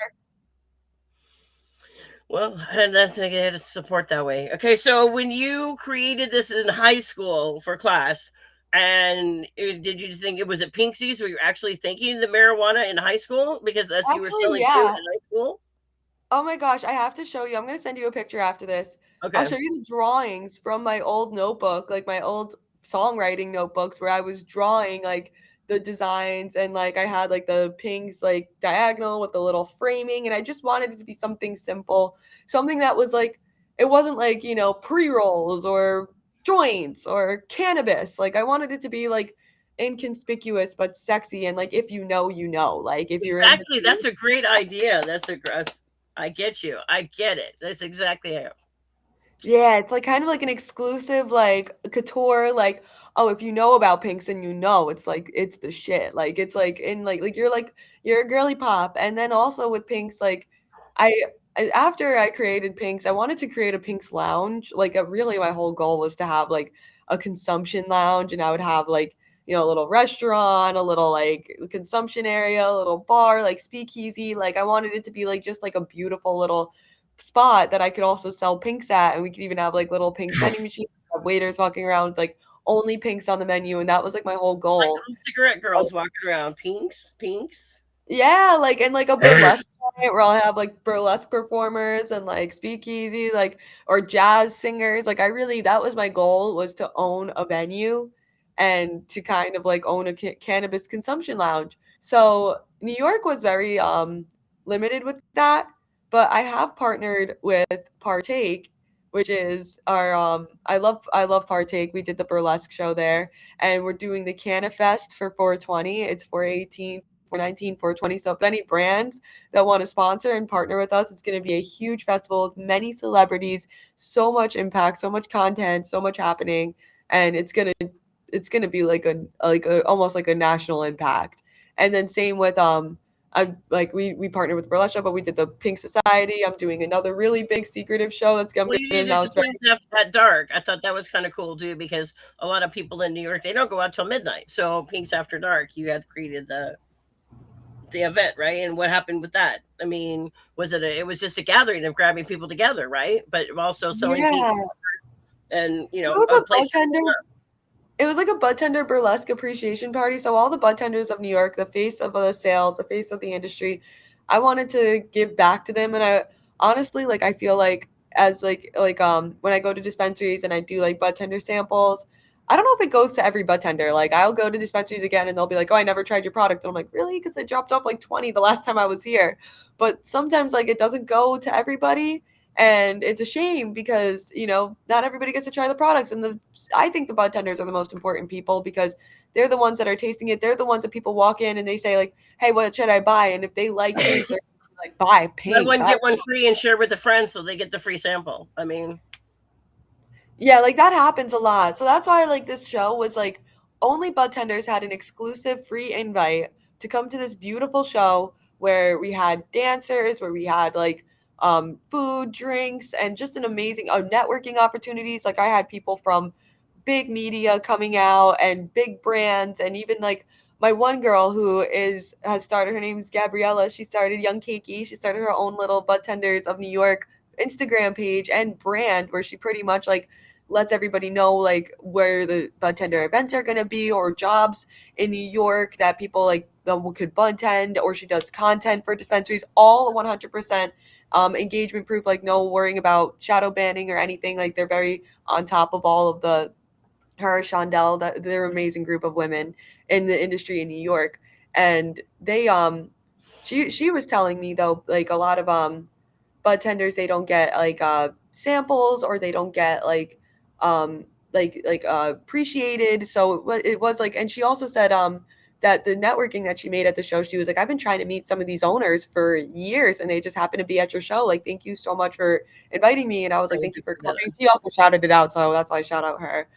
Well, and that's I had to support that way. Okay, so when you created this in high school for class, and did you think it was at Pinksy's? Were you actually thinking the marijuana in high school because that's you were Actually, selling too yeah. in high school? Oh my gosh, I have to show you. I'm gonna send you a picture after this. I'll Okay, show you the drawings from my old notebook, like my old songwriting notebooks where I was drawing like the designs, and like I had like the pinks like diagonal with the little framing, and I just wanted it to be something simple, something that was like it wasn't like, pre-rolls or joints or cannabis. Like I wanted it to be like inconspicuous but sexy, and like if you know, you know. Like if you're in the exactly. That's a great idea. I get you. I get it. That's exactly it. Yeah, it's like kind of like an exclusive like couture, like, oh, if you know about Pinks and you know, it's like it's the shit. Like it's like you're a girly pop. And then also with Pinks, like I after I created Pinks, I wanted to create a Pinks lounge. Like really my whole goal was to have like a consumption lounge, and I would have like, a little restaurant, a little like consumption area, a little bar, like speakeasy. Like I wanted it to be like just like a beautiful little spot that I could also sell pinks at, and we could even have like little pinks vending machines, have waiters walking around like only pinks on the menu, and that was like my whole Like goal. little cigarette girls walking around, pinks, pinks. Yeah, like and like a burlesque night where I'll have like burlesque performers and like speakeasy, like or jazz singers. Like I really that was my goal, was to own a venue and to kind of like own a cannabis consumption lounge. So New York was very limited with that, but I have partnered with Partake, which is our I love Partake. We did the burlesque show there, and we're doing the Canifest for 420. It's 418 419, 420. So if any brands that want to sponsor and partner with us, it's going to be a huge festival with many celebrities, so much impact, so much content, so much happening, and it's gonna be like a almost like a national impact. And then same with I like we partnered with Burlesque Show, but we did the Pink Society. I'm doing another really big secretive show I'm Well, going you to needed the announce very. Pinks after that dark. I thought that was kind of cool too because a lot of people in New York they don't go out till midnight. So Pinks after dark, you had created the event, right? And what happened with that? I mean, it was just a gathering of grabbing people together, right? But also selling Yeah, pinks and it was a a place to bartender. It was like a bud tender burlesque appreciation party. So all the bud tenders of New York, the face of the sales, the face of the industry, I wanted to give back to them. And I honestly like I feel like as when I go to dispensaries and I do like bud tender samples, I don't know if it goes to every bud tender. Like I'll go to dispensaries again and they'll be like, "Oh, I never tried your product." And I'm like, "Really?" Because I dropped off like 20 the last time I was here. But sometimes like it doesn't go to everybody. And it's a shame because, not everybody gets to try the products. And I think the bud tenders are the most important people because they're the ones that are tasting it. They're the ones that people walk in and they say, like, hey, what should I buy? And if they like pinks, they're like, buy buy pinks. one get one free and share with a friend so they get the free sample. I mean, Yeah, like that happens a lot. So that's why like this show was like only bud tenders had an exclusive free invite to come to this beautiful show where we had dancers, where we had like food, drinks, and just an amazing networking opportunities. Like I had people from big media coming out and big brands, and even like my one girl who has started, her name is Gabriella. She started Young Cakey. She started her own little bud tenders of New York Instagram page and brand where she pretty much like lets everybody know like where the bud tender events are going to be, or jobs in New York that people like could bud tend, or she does content for dispensaries, all 100% engagement proof, like no worrying about shadow banning or anything. Like they're very on top of all of her, Shondell, that they're an amazing group of women in the industry in New York. And they she was telling me though, like a lot of bud tenders, they don't get like samples, or they don't get um appreciated. So it was like, and she also said that the networking that she made at the show, she was like, I've been trying to meet some of these owners for years and they just happen to be at your show. Like, thank you so much for inviting me. And I was like, thank thank you you for for coming. She also shouted it out, so that's why I shout out her.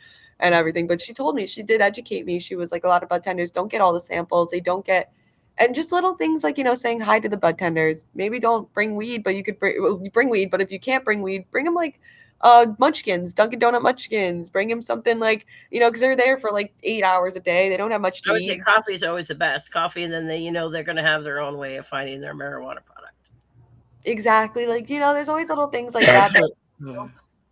and everything. But she told me, she did educate me. She was like, a lot of bud tenders don't get all the samples. They don't get, and just little things like, saying hi to the bud tenders. Maybe don't bring weed, but you could bring weed. But if you can't bring weed, bring them like munchkins, Dunkin' Donut munchkins. Bring them something like, because they're there for like 8 hours a day. They don't have much to I would say eat. coffee is always the best. Coffee, and then they're going to have their own way of finding their marijuana product. Exactly. Like, there's always little things like that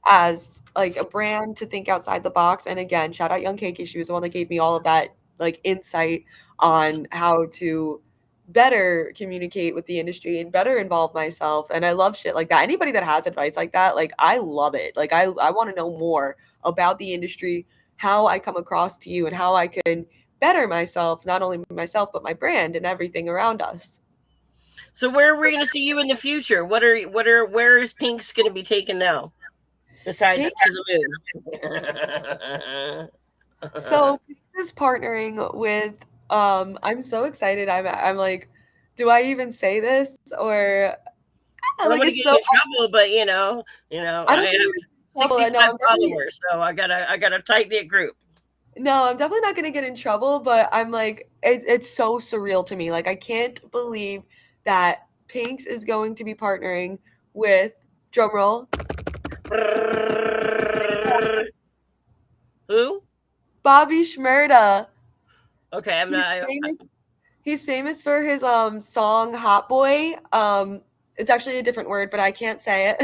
as like a brand to think outside the box. And again, shout out Young Keiki. She was the one that gave me all of that like insight on how to better communicate with the industry and better involve myself. And I love shit like that. Anybody that has advice like that, like I love it. Like I want to know more about the industry, how I come across to you and how I can better myself, not only myself, but my brand and everything around us. So where are we going to see you in the future? Where is Pink's going to be taken now? Besides Pink. to the moon. So Pix is partnering with I'm so excited. I'm like, do I even say this or I don't like want to it's get so you in trouble, but I I don't think have it's trouble. No, 65 followers, so I got a tight knit group. I'm definitely not gonna get in trouble, but I'm like it's so surreal to me. Like I can't believe that Pinks is going to be partnering with drumroll Who? Bobby Shmurda. Okay, I'm He's not. famous He's famous for his song Hot Boy. It's actually a different word, but I can't say it.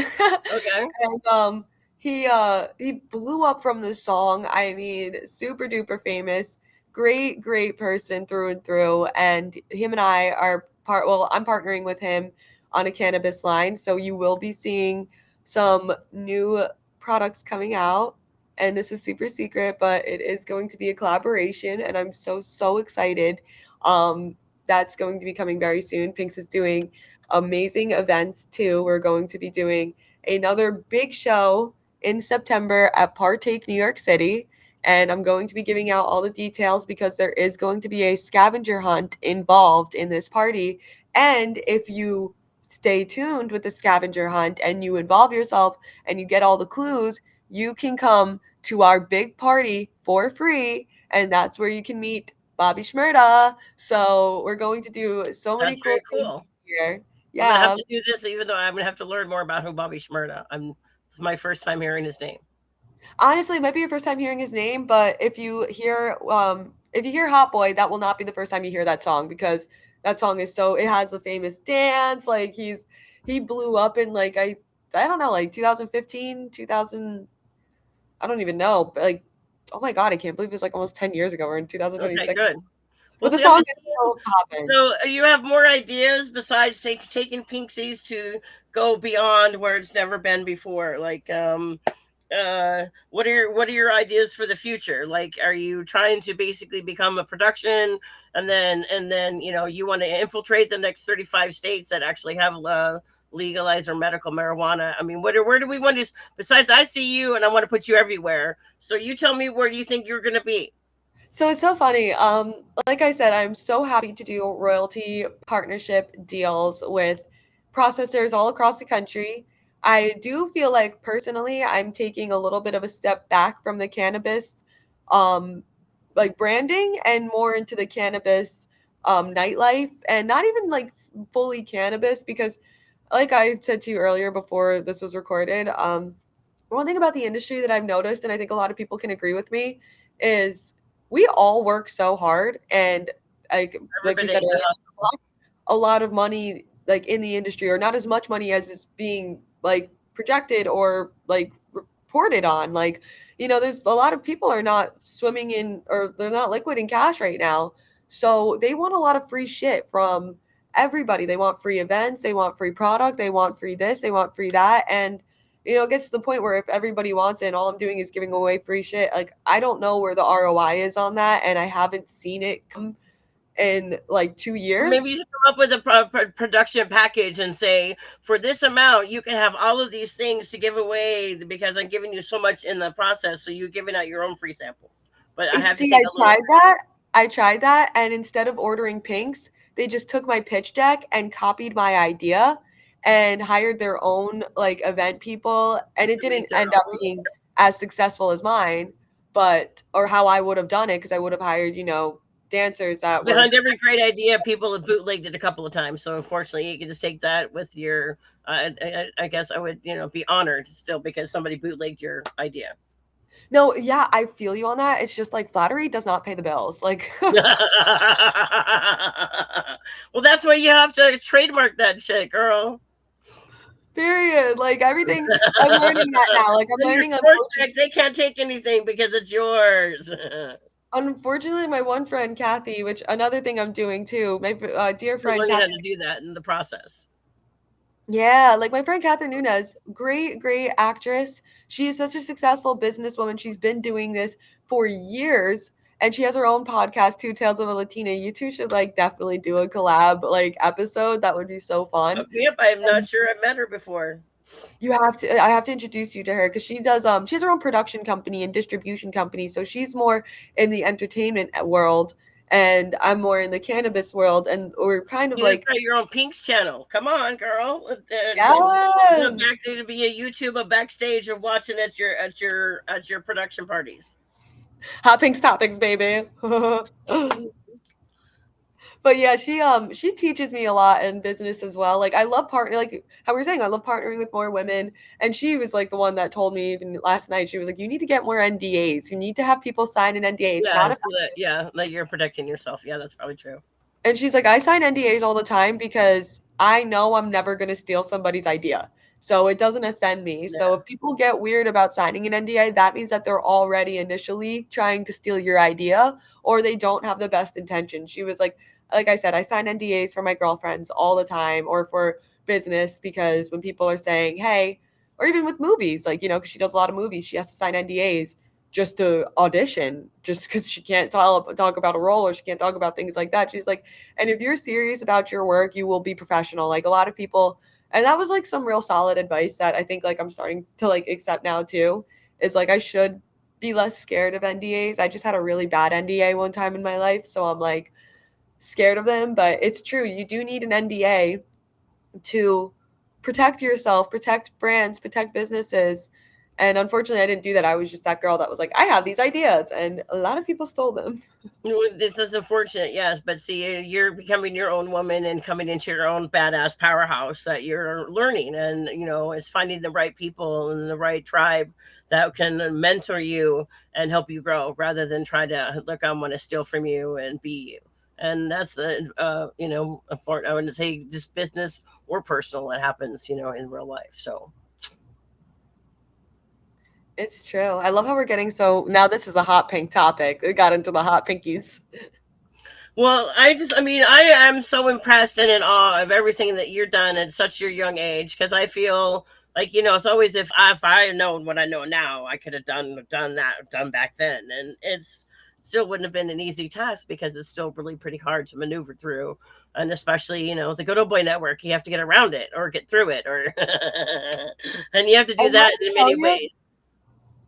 Okay. And he blew up from this song. I mean, super duper famous. Great person through and through. And him and I are I'm partnering with him on a cannabis line, so you will be seeing some new products coming out. And this is super secret, but it is going to be a collaboration, and I'm so excited. um, that's going to be coming very soon. Pinks is doing amazing events too. We're going to be doing another big show in September at Partake New York City. And I'm going to be giving out all the details because there is going to be a scavenger hunt involved in this party. And if you stay tuned with the scavenger hunt and you involve yourself and you get all the clues, you can come to our big party for free. And that's where you can meet Bobby Shmurda. So we're going to do so many That's cool very things cool. here. I'm gonna have Yeah. to do this, even though I'm gonna have to learn more about who Bobby Shmurda. It's my first time hearing his name. Honestly, it might be your first time hearing his name, but if you hear Hot Boy, that will not be the first time you hear that song because that song is so it has the famous dance. Like he blew up in like I don't know, like 2015, 2000, I don't even know, but like oh my god, I can't believe it was like almost 10 years ago. We're in Okay, 2026. good. Well, But the see, I'm song just is so poppin'. so you have more ideas besides taking Pinksies to go beyond where it's never been before. Like, what are your ideas for the future? Like, are you trying to basically become a production, and then you want to infiltrate the next 35 states that actually have legalized or medical marijuana? I mean, where do we want to? Besides, I see you, and I want to put you everywhere. So you tell me, where do you think you're going to be? So it's so funny. Like I said, I'm so happy to do royalty partnership deals with processors all across the country. I do feel like personally, I'm taking a little bit of a step back from the cannabis, um, like branding and more into the cannabis, nightlife and not even like fully cannabis because, like I said to you earlier before this was recorded, one thing about the industry that I've noticed, and I think a lot of people can agree with me, is we all work so hard, and like we Everybody, said earlier, a lot of money like in the industry, or not as much money as is being like projected or like reported on. Like, there's a lot of people are not swimming in or they're not liquid in cash right now, so they want a lot of free shit from everybody. They want free events, they want free product, they want free this, they want free that, and it gets to the point where if everybody wants it and all I'm doing is giving away free shit, like I don't know where the ROI is on that, and I haven't seen it come in like 2 maybe years. you should come up with a production package and say, for this amount, you can have all of these things to give away because I'm giving you so much in the process. So you're giving out your own free samples, but I have to See, take a little. I tried that, and instead of ordering pinks, they just took my pitch deck and copied my idea and hired their own like event people, and it To make didn't their end up own. being as successful as mine. but or how I would have done it because I would have hired, dancers that were Behind every great idea, people have bootlegged it a couple of times. So unfortunately, you can just take that with your. I guess I would, be honored still because somebody bootlegged your idea. No, yeah, I feel you on that. It's just like flattery does not pay the bills. Like Well, that's why you have to trademark that shit, girl. period. Like everything I'm learning that now. Like I'm Then your learning sports check, they can't take anything because it's yours. unfortunately my one friend Kathy, which another thing I'm doing too, my dear We're friend learning Kathy. how to do that in the process. Yeah, like my friend Catherine Nunez, great, great actress. She is such a successful businesswoman. She's been doing this for years. And she has her own podcast too, Tales of a Latina. You two should like definitely do a collab like episode. That would be so fun. Yep, I'm not And sure I've met her before. I have to introduce you to her because she has her own production company and distribution company. So she's more in the entertainment world and I'm more in the cannabis world. And we're kind of You just like, got your own Pink's channel. Come on, girl. yes. Back there to be a YouTuber backstage of watching at your production parties. Hot Pink's Topics, baby. But yeah, she teaches me a lot in business as well. Like I love like how we were saying, I love partnering with more women. And she was like the one that told me even last night, she was like, you need to get more NDAs. You need to have people sign an NDA. It's Yeah, not a so that like you're protecting yourself. Yeah, that's probably true. And she's like, I sign NDAs all the time because I know I'm never going to steal somebody's idea. So it doesn't offend me. So Yeah. if people get weird about signing an NDA, that means that they're already initially trying to steal your idea or they don't have the best intention. She was like I said, I sign NDAs for my girlfriends all the time or for business because when people are saying, hey, or even with movies, like, because she does a lot of movies, she has to sign NDAs just to audition just because she can't talk about a role or she can't talk about things like that. She's like, and if you're serious about your work, you will be professional. Like a lot of people, and that was like some real solid advice that I think like I'm starting to like accept now too. Is like I should be less scared of NDAs. I just had a really bad NDA one time in my life, so I'm like scared of them. But it's true, you do need an NDA to protect yourself, protect brands, protect businesses. And unfortunately, I didn't do that. I was just that girl that was like, I have these ideas, and a lot of people stole them. This is unfortunate, yes, but see, you're becoming your own woman and coming into your own badass powerhouse that you're learning, and it's finding the right people and the right tribe that can mentor you and help you grow, rather than try to look, I want to steal from you and be you. And that's the, I wouldn't say just business or personal. It happens, in real life. So It's true. I love how we're getting so now this is a hot pink topic. We got into the hot pinkies. well, I am so impressed and in awe of everything that you're done at such your young age, because I feel like, it's always, if I had known what I know now, I could have done back then, and it's still wouldn't have been an easy task because it's still really pretty hard to maneuver through, and especially, the good old boy network, you have to get around it or get through it, or and you have to I do have that to in tell many you, ways.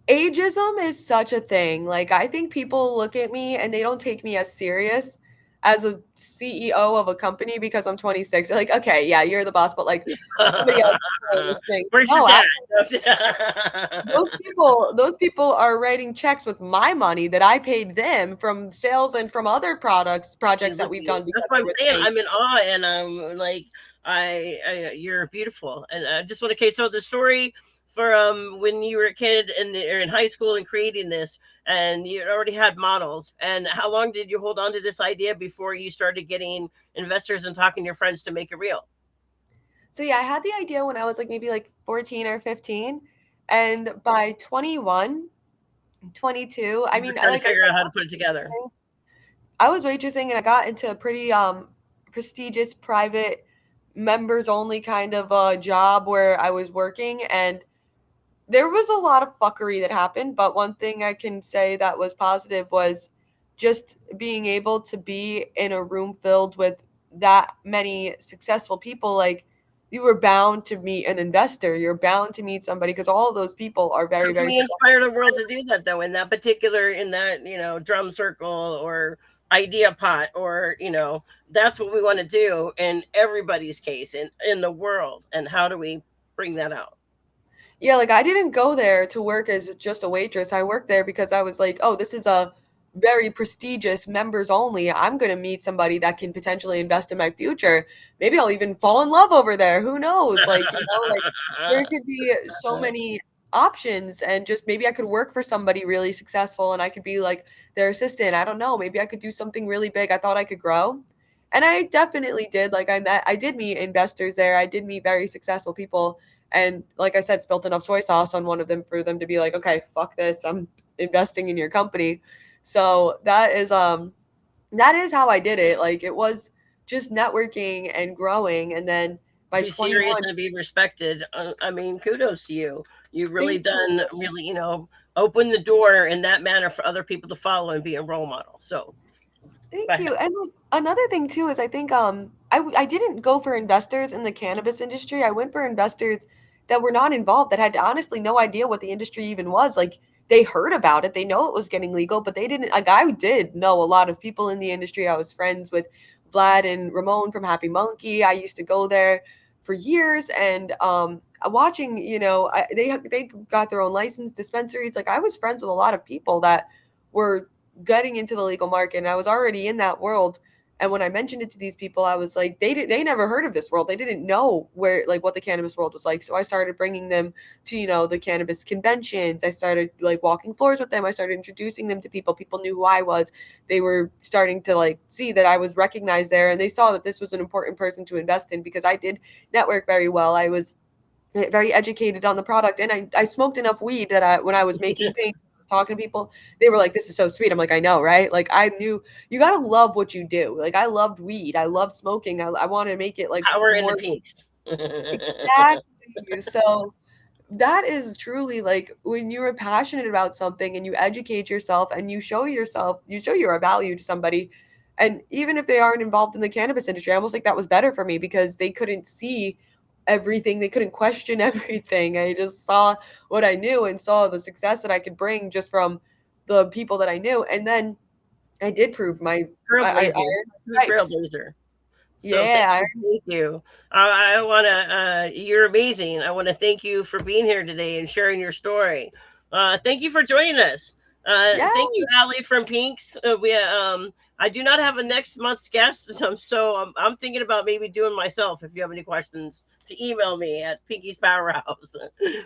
ageism is such a thing. Like I think people look at me and they don't take me as serious as a CEO of a company because I'm 26. They're like, okay, yeah, you're the boss, but like somebody else is doing this thing. Where's your No, dad? those people are writing checks with my money that I paid them from sales and from other projects Look that at we've you. done That's together what I'm with saying. me. I'm in awe, and I'm like, you're beautiful, and I just want to. Okay, so the story for when you were a kid and or in high school and creating this, and you already had models, and how long did you hold on to this idea before you started getting investors and talking to your friends to make it real? So yeah, I had the idea when I was like maybe like 14 or 15, and by 21, 22, I You were mean, trying to like I figure said, out how to put it together. I was waitressing and I got into a pretty prestigious private members only kind of job where I was working and there was a lot of fuckery that happened, but one thing I can say that was positive was just being able to be in a room filled with that many successful people. Like you were bound to meet an investor, you're bound to meet somebody because all of those people are How very, can very we successful. inspire the world to do that, though, in that particular, in that, drum circle or idea pot, or, that's what we want to do in everybody's case in the world. And how do we bring that out? Yeah, like I didn't go there to work as just a waitress. I worked there because I was like, oh, this is a very prestigious members only. I'm going to meet somebody that can potentially invest in my future. Maybe I'll even fall in love over there. Who knows? Like, like there could be so many options, and just maybe I could work for somebody really successful and I could be like their assistant. I don't know. Maybe I could do something really big. I thought I could grow. And I definitely did. Like I did meet investors there. I did meet very successful people, and like I said, spilt enough soy sauce on one of them for them to be like, okay, fuck this, I'm investing in your company. So that is how I did it. Like it was just networking and growing, and then by Be serious 21, and be respected. I mean, kudos to you. You've really thank you. done really, open the door in that manner for other people to follow and be a role model. So, go Thank ahead. you. And like another thing too is I think I didn't go for investors in the cannabis industry. I went for investors that were not involved, that had honestly no idea what the industry even was. Like they heard about it, they know it was getting legal, but they didn't. Like I did know a lot of people in the industry. I was friends with Vlad and Ramon from Happy Monkey. I used to go there for years, and watching, they got their own licensed dispensaries. Like I was friends with a lot of people that were getting into the legal market, and I was already in that world. And when I mentioned it to these people, I was like, they never heard of this world. They didn't know where, like, what the cannabis world was like. So I started bringing them to, the cannabis conventions. I started like walking floors with them. I started introducing them to people. People knew who I was. They were starting to like see that I was recognized there, and they saw that this was an important person to invest in because I did network very well. I was very educated on the product, and I smoked enough weed that when I was making pinks, talking to people, they were like, this is so sweet. I'm like, I know, right? Like I knew you got to love what you do. Like I loved weed, I loved smoking, I wanted to make it like Power in the more. pinks. Exactly. So that is truly like when you are passionate about something and you educate yourself and you show you're a value to somebody. And even if they aren't involved in the cannabis industry, I almost like that was better for me because they couldn't see everything, they couldn't question everything. I just saw what I knew and saw the success that I could bring just from the people that I knew. And then I did prove I Trailblazer. earned True my stripes. trailblazer. So Yeah, thank you. I want to. You're amazing. I want to thank you for being here today and sharing your story. Thank you for joining us. yeah. Thank you, Allie from Pinks. I do not have a next month's guest, so I'm thinking about maybe doing myself. If you have any questions, to email me at Pinky's Powerhouse.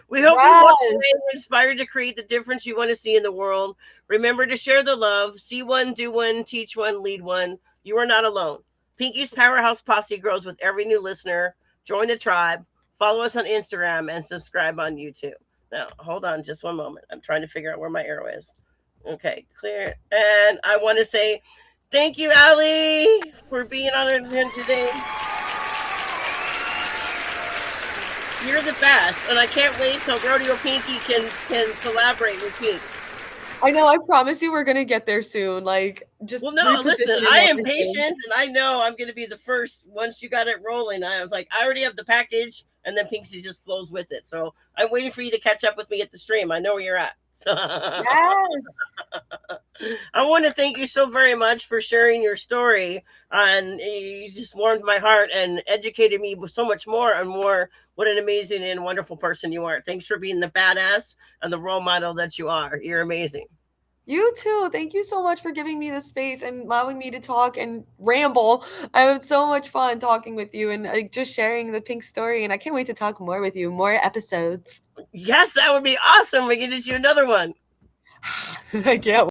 We hope you walk Yes. away inspired to create the difference you want to see in the world. Remember to share the love. See one, do one, teach one, lead one. You are not alone. Pinky's Powerhouse Posse grows with every new listener. Join the tribe, follow us on Instagram, and subscribe on YouTube. Now, hold on just one moment. I'm trying to figure out where my arrow is. Okay, clear. And I want to say thank you, Ali, for being on our event today. You're the best, and I can't wait till Rodeo Pinky can collaborate with Pinks. I know, I promise you we're gonna get there soon. Like just Well, no, listen, repositioning I am everything. patient and I know I'm going to be the first once you got it rolling. I was like, I already have the package, and then Pinksy just flows with it. So I'm waiting for you to catch up with me at the stream. I know where you're at. Yes. I want to thank you so very much for sharing your story. And you just warmed my heart and educated me with so much more and more. What an amazing and wonderful person you are. Thanks for being the badass and the role model that you are. You're amazing. You too. Thank you so much for giving me the space and allowing me to talk and ramble. I had so much fun talking with you and just sharing the pink story. And I can't wait to talk more with you, more episodes. Yes, that would be awesome. We can get you another one. I can't